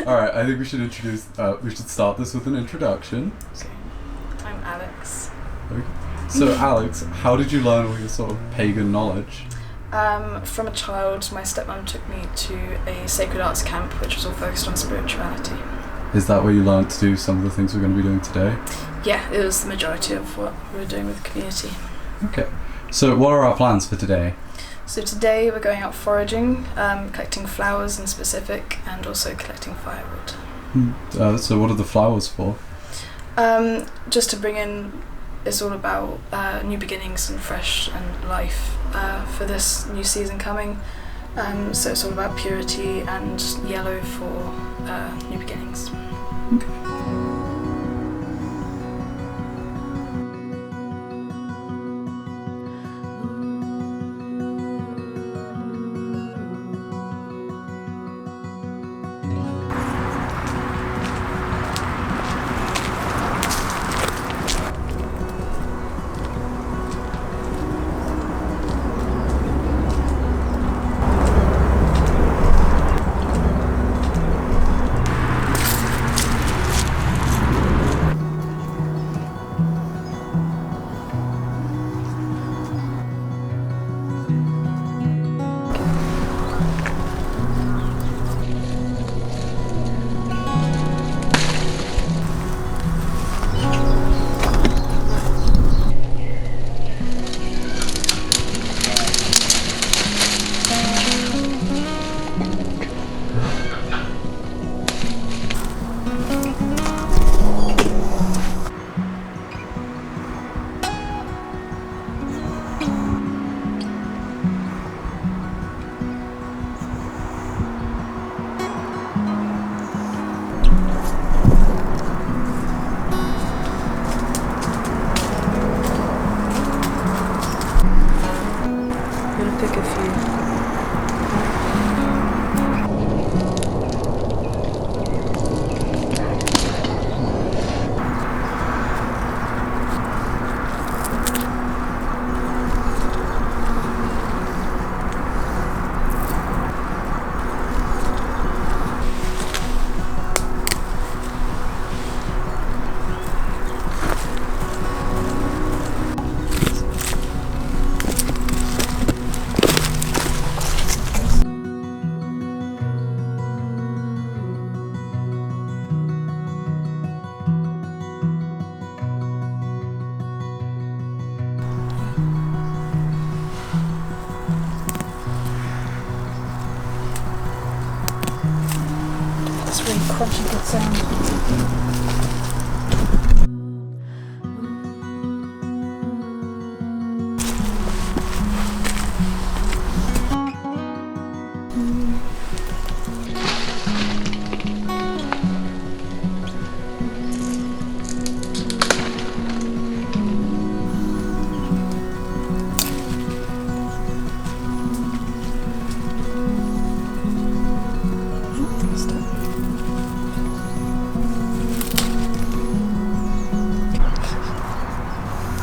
Alright, I think we should we should start this with an introduction. Okay. I'm Alex. Okay. So Alex, how did you learn all your sort of pagan knowledge? From a child, my stepmom took me to a sacred arts camp which was all focused on spirituality. Is that where you learned to do some of the things we're going to be doing today? Yeah, it was the majority of what we were doing with the community. Okay. So what are our plans for today? So today we're going out foraging, collecting flowers in specific, and also collecting firewood. So what are the flowers for? Just to bring in, it's all about new beginnings and fresh and life for this new season coming. So it's all about purity and yellow for new beginnings. Okay. Pick a few. That's really crunchy, good sound.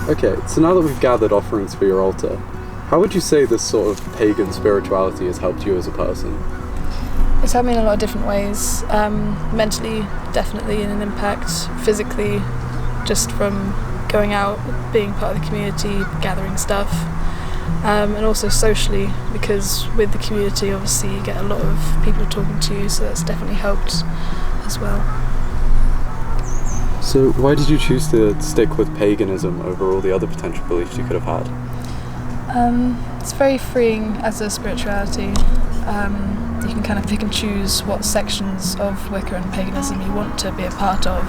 Okay, so now that we've gathered offerings for your altar, how would you say this sort of pagan spirituality has helped you as a person? It's helped me in a lot of different ways. Mentally, definitely in an impact. Physically, just from going out, being part of the community, gathering stuff. And also socially, because with the community, obviously, you get a lot of people talking to you, so that's definitely helped as well. So why did you choose to stick with paganism over all the other potential beliefs you could have had? It's very freeing as a spirituality. You can kind of pick and choose what sections of Wicca and paganism you want to be a part of,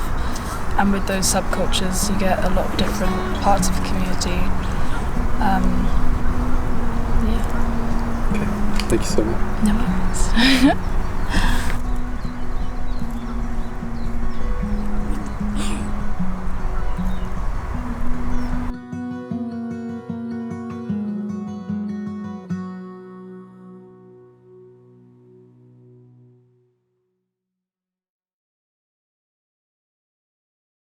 and with those subcultures you get a lot of different parts of the community. Yeah. Okay, thank you so much. No worries.